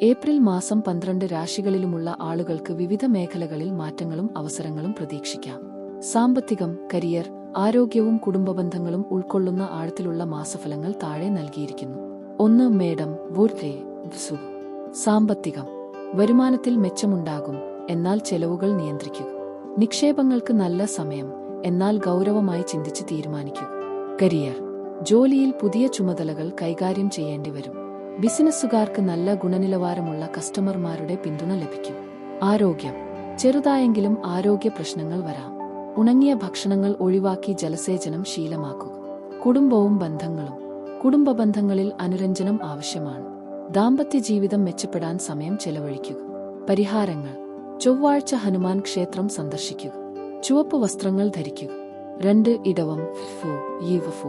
April മാസം 12 രാശികളിലുമുള്ള ആളുകൾക്ക് വിവിധ മേഖലകളിൽ മാറ്റങ്ങളും അവസരങ്ങളും പ്രതീക്ഷിക്കാം. സാമ്പത്തികം, കരിയർ, ആരോഗ്യവും കുടുംബബന്ധങ്ങളും ഉൾക്കൊള്ളുന്ന ആഴത്തിലുള്ള മാസഫലങ്ങൾ താഴെ നൽകിയിരിക്കുന്നു. 1. മേടം, വൃശ്ചിക, വൃശ്ചികം. സാമ്പത്തികം. വരുമാനത്തിൽ മെച്ചമുണ്ടാകും, എന്നാൽ ചെലവുകൾ നിയന്ത്രിക്കുക. നിക്ഷേപങ്ങൾക്ക് നല്ല സമയം, എന്നാൽ ഗൗരവമായി ചിന്തിച്ച് തീരുമാനിക്കുക. കരിയർ. ജോലിയിൽ പുതിയ ചുമതലകൾ കൈകാര്യം ചെയ്യേണ്ടി വരും. ബിസിനസ്സുകാർക്ക് നല്ല ഗുണനിലവാരമുള്ള കസ്റ്റമർമാരുടെ പിന്തുണ ലഭിക്കും. ആരോഗ്യം. ചെറുതായെങ്കിലും ആരോഗ്യ പ്രശ്നങ്ങൾ വരാം. ഉണങ്ങിയ ഭക്ഷണങ്ങൾ ഒഴിവാക്കി ജലസേചനം ശീലമാക്കുക. കുടുംബവും ബന്ധങ്ങളും. കുടുംബ ബന്ധങ്ങളിൽ അനുരഞ്ജനം ആവശ്യമാണ്. ദാമ്പത്യ ജീവിതം മെച്ചപ്പെടാൻ സമയം ചെലവഴിക്കുക. പരിഹാരങ്ങൾ. ചൊവ്വാഴ്ച ഹനുമാൻ ക്ഷേത്രം സന്ദർശിക്കുക. ചുവപ്പ് വസ്ത്രങ്ങൾ ധരിക്കുക. 2. ഇടവം, ഫു.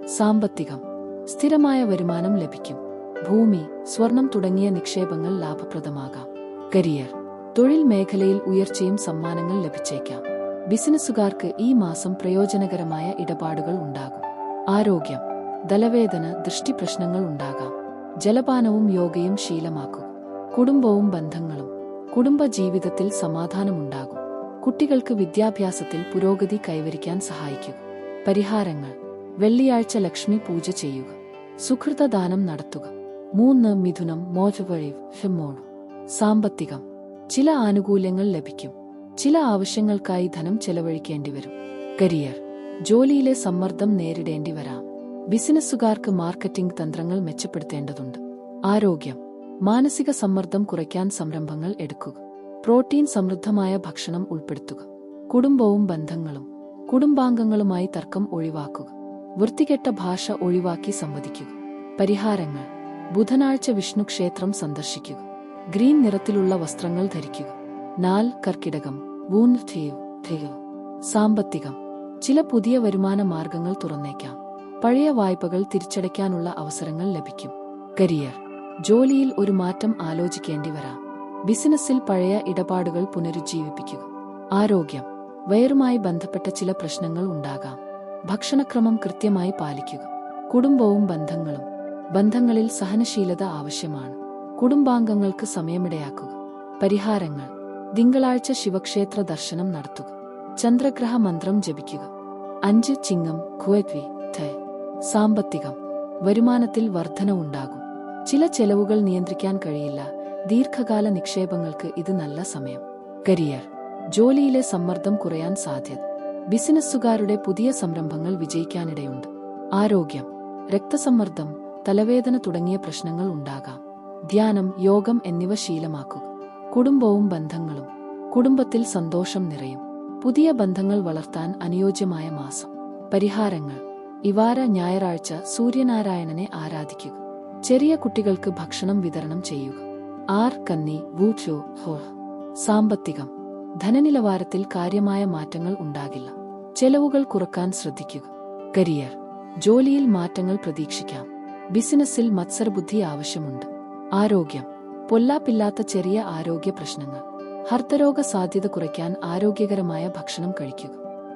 സാമ്പത്തികം. സ്ഥിരമായ വരുമാനം ലഭിക്കും. ഭൂമി, സ്വർണം തുടങ്ങിയ നിക്ഷേപങ്ങൾ ലാഭപ്രദമാകാം. കരിയർ. തൊഴിൽ മേഖലയിൽ ഉയർച്ചയും സമ്മാനങ്ങൾ ലഭിച്ചേക്കാം. ബിസിനസ്സുകാർക്ക് ഈ മാസം പ്രയോജനകരമായ ഇടപാടുകൾ ഉണ്ടാകും. ആരോഗ്യം. തലവേദന, ദൃഷ്ടിപ്രശ്നങ്ങൾ ഉണ്ടാകാം. ജലപാനവും യോഗയും ശീലമാക്കുക. കുടുംബവും ബന്ധങ്ങളും. കുടുംബ ജീവിതത്തിൽ സമാധാനമുണ്ടാകും. കുട്ടികൾക്ക് വിദ്യാഭ്യാസത്തിൽ പുരോഗതി കൈവരിക്കാൻ സഹായിക്കുക. പരിഹാരങ്ങൾ. വെള്ളിയാഴ്ച ലക്ഷ്മി പൂജ ചെയ്യുക. സുഹൃതദാനം നടത്തുക. 3. മിഥുനം, മോചവഴിവ്. സാമ്പത്തികം. ചില ആനുകൂല്യങ്ങൾ ലഭിക്കും. ചില ആവശ്യങ്ങൾക്കായി ധനം ചെലവഴിക്കേണ്ടിവരും. കരിയർ. ജോലിയിലെ സമ്മർദ്ദം നേരിടേണ്ടി വരാം. ബിസിനസ്സുകാർക്ക് മാർക്കറ്റിംഗ് തന്ത്രങ്ങൾ മെച്ചപ്പെടുത്തേണ്ടതുണ്ട്. ആരോഗ്യം. മാനസിക സമ്മർദ്ദം കുറയ്ക്കാൻ സംരംഭങ്ങൾ എടുക്കുക. പ്രോട്ടീൻ സമൃദ്ധമായ ഭക്ഷണം ഉൾപ്പെടുത്തുക. കുടുംബവും ബന്ധങ്ങളും. കുടുംബാംഗങ്ങളുമായി തർക്കം ഒഴിവാക്കുക. വൃത്തികെട്ട ഭാഷ ഒഴിവാക്കി സംവദിക്കുക. പരിഹാരങ്ങൾ. ബുധനാഴ്ച വിഷ്ണു ക്ഷേത്രം സന്ദർശിക്കുക. ഗ്രീൻ നിറത്തിലുള്ള വസ്ത്രങ്ങൾ ധരിക്കുക. 4. കർക്കിടകം, വൂൻ. സാമ്പത്തികം. ചില പുതിയ വരുമാന മാർഗങ്ങൾ തുറന്നേക്കാം. പഴയ വായ്പകൾ തിരിച്ചടയ്ക്കാനുള്ള അവസരങ്ങൾ ലഭിക്കും. കരിയർ. ജോലിയിൽ ഒരു മാറ്റം ആലോചിക്കേണ്ടി വരാം. ബിസിനസ്സിൽ പഴയ ഇടപാടുകൾ പുനരുജ്ജീവിപ്പിക്കുക. ആരോഗ്യം. വയറുമായി ബന്ധപ്പെട്ട ചില പ്രശ്നങ്ങൾ ഉണ്ടാകാം. ഭക്ഷണക്രമം കൃത്യമായി പാലിക്കുക. കുടുംബവും ബന്ധങ്ങളും. ബന്ധങ്ങളിൽ സഹനശീലത ആവശ്യമാണ്. കുടുംബാംഗങ്ങൾക്ക് സമയമിടയാക്കുക. പരിഹാരങ്ങൾ. തിങ്കളാഴ്ച ശിവക്ഷേത്ര ദർശനം നടത്തുക. ചന്ദ്രഗ്രഹ മന്ത്രം ജപിക്കുക. 5. ചിങ്ങം, ഖുവൈത്വി. സാമ്പത്തികം. വരുമാനത്തിൽ വർധന ഉണ്ടാകും. ചില ചെലവുകൾ നിയന്ത്രിക്കാൻ കഴിയില്ല. ദീർഘകാല നിക്ഷേപങ്ങൾക്ക് ഇത് നല്ല സമയം. കരിയർ. ജോലിയിലെ സമ്മർദ്ദം കുറയാൻ സാധ്യത. ബിസിനസ്സുകാരുടെ പുതിയ സംരംഭങ്ങൾ വിജയിക്കാനിടയുണ്ട്. ആരോഗ്യം. രക്തസമ്മർദ്ദം, തലവേദന തുടങ്ങിയ പ്രശ്നങ്ങൾ ഉണ്ടാകാം. ധ്യാനം, യോഗം എന്നിവ ശീലമാക്കുക. കുടുംബവും ബന്ധങ്ങളും. കുടുംബത്തിൽ സന്തോഷം നിറയും. പുതിയ ബന്ധങ്ങൾ വളർത്താൻ അനുയോജ്യമായ മാസം. പരിഹാരങ്ങൾ. ഇവാര ഞായറാഴ്ച സൂര്യനാരായണനെ ആരാധിക്കുക. ചെറിയ കുട്ടികൾക്ക് ഭക്ഷണം വിതരണം ചെയ്യുക. 6. കന്നി, വൂച്ചോ. സാമ്പത്തികം. ധനനിലവാരത്തിൽ കാര്യമായ മാറ്റങ്ങൾ ഉണ്ടാകില്ല. ചെലവുകൾ കുറക്കാൻ ശ്രദ്ധിക്കുക. കരിയർ. ജോലിയിൽ മാറ്റങ്ങൾ പ്രതീക്ഷിക്കാം. ബിസിനസ്സിൽ മത്സരബുദ്ധി ആവശ്യമുണ്ട്. ആരോഗ്യം. പൊല്ലാപ്പില്ലാത്ത ചെറിയ ആരോഗ്യ പ്രശ്നങ്ങൾ. ഹർത്തരോഗ സാധ്യത കുറയ്ക്കാൻ ആരോഗ്യകരമായ ഭക്ഷണം കഴിക്കുക.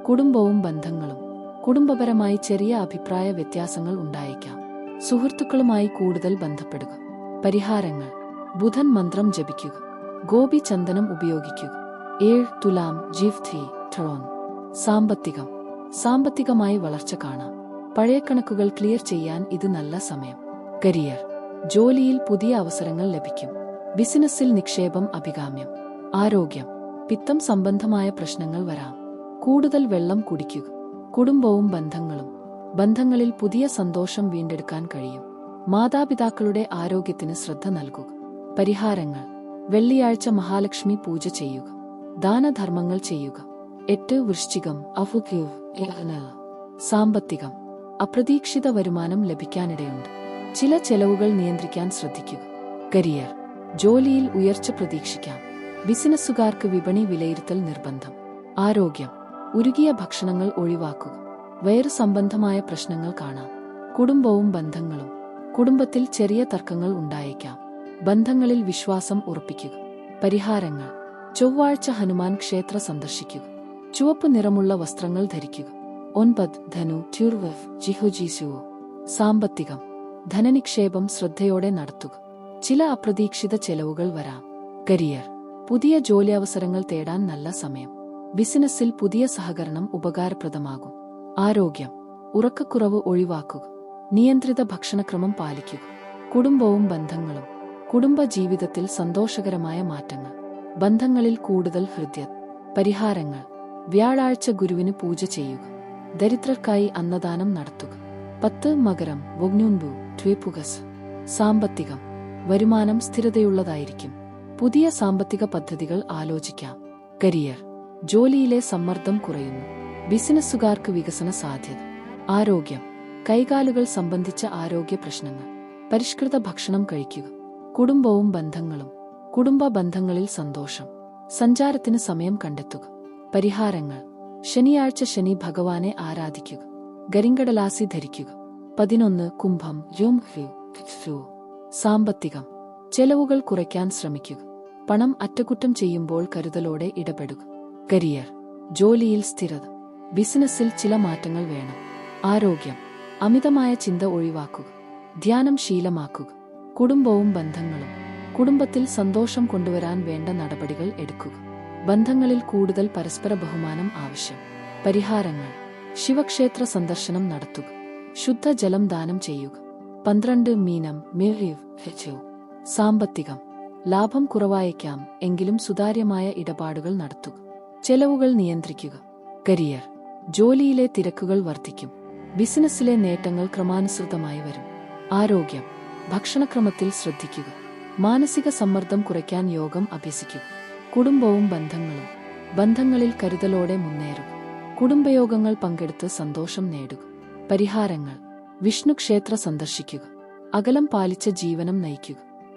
കുടുംബവും ബന്ധങ്ങളും. കുടുംബപരമായി ചെറിയ അഭിപ്രായ വ്യത്യാസങ്ങൾ ഉണ്ടായേക്കാം. സുഹൃത്തുക്കളുമായി കൂടുതൽ ബന്ധപ്പെടുക. പരിഹാരങ്ങൾ. ബുധൻ മന്ത്രം ജപിക്കുക. ഗോപി ചന്ദനം ഉപയോഗിക്കുക. 7. തുലാം, ജീവ്തി. സാമ്പത്തികം. സാമ്പത്തികമായി വളർച്ച കാണാം. പഴയ കണക്കുകൾ ക്ലിയർ ചെയ്യാൻ ഇത് നല്ല സമയം. കരിയർ. ജോലിയിൽ പുതിയ അവസരങ്ങൾ ലഭിക്കും. ബിസിനസ്സിൽ നിക്ഷേപം അഭികാമ്യം. ആരോഗ്യം. പിത്തം സംബന്ധമായ പ്രശ്നങ്ങൾ വരാം. കൂടുതൽ വെള്ളം കുടിക്കുക. കുടുംബവും ബന്ധങ്ങളും. ബന്ധങ്ങളിൽ പുതിയ സന്തോഷം വീണ്ടെടുക്കാൻ കഴിയും. മാതാപിതാക്കളുടെ ആരോഗ്യത്തിന് ശ്രദ്ധ നൽകുക. പരിഹാരങ്ങൾ. വെള്ളിയാഴ്ച മഹാലക്ഷ്മി പൂജ ചെയ്യുക. ദാനധർമ്മങ്ങൾ ചെയ്യുക. 8. വൃശ്ചികം, അഫുക്യൂവ്. സാമ്പത്തികം. അപ്രതീക്ഷിത വരുമാനം ലഭിക്കാനിടയുണ്ട്. ചില ചെലവുകൾ നിയന്ത്രിക്കാൻ ശ്രദ്ധിക്കുക. കരിയർ. ജോലിയിൽ ഉയർച്ച പ്രതീക്ഷിക്കാം. ബിസിനസ്സുകാർക്ക് വിപണി വിലയിരുത്തൽ നിർബന്ധം. ആരോഗ്യം. ഉരുകിയ ഭക്ഷണങ്ങൾ ഒഴിവാക്കുക. വയറു സംബന്ധമായ പ്രശ്നങ്ങൾ കാണാം. കുടുംബവും ബന്ധങ്ങളും. കുടുംബത്തിൽ ചെറിയ തർക്കങ്ങൾ ഉണ്ടായേക്കാം. ബന്ധങ്ങളിൽ വിശ്വാസം ഉറപ്പിക്കുക. പരിഹാരങ്ങൾ. ചൊവ്വാഴ്ച ഹനുമാൻ ക്ഷേത്ര സന്ദർശിക്കുക. ചുവപ്പ് നിറമുള്ള വസ്ത്രങ്ങൾ ധരിക്കുക. 9. ധനു, ജിഹുജീസുവോ. സാമ്പത്തികം. ധനനിക്ഷേപം ശ്രദ്ധയോടെ നടത്തുക. ചില അപ്രതീക്ഷിത ചെലവുകൾ വരാം. കരിയർ. പുതിയ ജോലി അവസരങ്ങൾ തേടാൻ നല്ല സമയം. ബിസിനസ്സിൽ പുതിയ സഹകരണം ഉപകാരപ്രദമാകും. ആരോഗ്യം. ഉറക്കക്കുറവ് ഒഴിവാക്കുക. നിയന്ത്രിത ഭക്ഷണക്രമം പാലിക്കുക. കുടുംബവും ബന്ധങ്ങളും. കുടുംബ ജീവിതത്തിൽ സന്തോഷകരമായ മാറ്റങ്ങൾ. ബന്ധങ്ങളിൽ കൂടുതൽ ഹൃദ്യത. പരിഹാരങ്ങൾ. വ്യാഴാഴ്ച ഗുരുവിന് പൂജ ചെയ്യുക. ദരിദ്രർക്കായി അന്നദാനം നടത്തുക. 10 മകരം വൊഗ്നുൻബു ട്വേപുകസ്. സാമ്പത്തികം. വരുമാനം സ്ഥിരതയുള്ളതായിരിക്കും. പുതിയ സാമ്പത്തിക പദ്ധതികൾ ആലോചിക്കാം. കരിയർ. ജോലിയിലെ സമ്മർദ്ദം കുറയുന്നു. ബിസിനസ്സുകാർക്ക് വികസന സാധ്യത. ആരോഗ്യം. കൈകാലുകൾ സംബന്ധിച്ച ആരോഗ്യ പ്രശ്നങ്ങൾ. പരിഷ്കൃത ഭക്ഷണം കഴിക്കുക. കുടുംബവും ബന്ധങ്ങളും. കുടുംബ ബന്ധങ്ങളിൽ സന്തോഷം. സഞ്ചാരത്തിന് സമയം കണ്ടെത്തുക. പരിഹാരങ്ങൾ. ശനിയാഴ്ച ശനി ഭഗവാനെ ആരാധിക്കുക. കരിങ്കടലാസി ധരിക്കുക. 11 കുംഭം രും. സാമ്പത്തികം. ചെലവുകൾ കുറയ്ക്കാൻ ശ്രമിക്കുക. പണം അറ്റകുറ്റം ചെയ്യുമ്പോൾ കരുതലോടെ ഇടപെടുക. കരിയർ. ജോലിയിൽ സ്ഥിരത. ബിസിനസ്സിൽ ചില മാറ്റങ്ങൾ വേണം. ആരോഗ്യം. അമിതമായ ചിന്ത ഒഴിവാക്കുക. ധ്യാനം ശീലമാക്കുക. കുടുംബവും ബന്ധങ്ങളും. കുടുംബത്തിൽ സന്തോഷം കൊണ്ടുവരാൻ വേണ്ട നടപടികൾ എടുക്കുക. ബന്ധങ്ങളിൽ കൂടുതൽ പരസ്പര ബഹുമാനം ആവശ്യം. പരിഹാരങ്ങൾ. ശിവക്ഷേത്ര സന്ദർശനം നടത്തുക. ശുദ്ധജലം ദാനം ചെയ്യുക. 12 മീനം മിർഹു. സാമ്പത്തികം. ലാഭം കുറവായേക്കാം, എങ്കിലും സുതാര്യമായ ഇടപാടുകൾ നടത്തുക. ചെലവുകൾ നിയന്ത്രിക്കുക. കരിയർ. ജോലിയിലെ തിരക്കുകൾ വർദ്ധിക്കും. ബിസിനസ്സിലെ നേട്ടങ്ങൾ ക്രമാനുസൃതമായി വരും. ആരോഗ്യം. ഭക്ഷണക്രമത്തിൽ ശ്രദ്ധിക്കുക. മാനസിക സമ്മർദ്ദം കുറയ്ക്കാൻ യോഗം അഭ്യസിക്കുക. കുടുംബവും ബന്ധങ്ങളും. ബന്ധങ്ങളിൽ കരുതലോടെ മുന്നേറുക. കുടുംബയോഗങ്ങൾ പങ്കെടുത്ത് സന്തോഷം നേടുക. പരിഹാരങ്ങൾ. വിഷ്ണു ക്ഷേത്ര സന്ദർശിക്കുക. അകലം പാലിച്ച ജീവനം നയിക്കുക.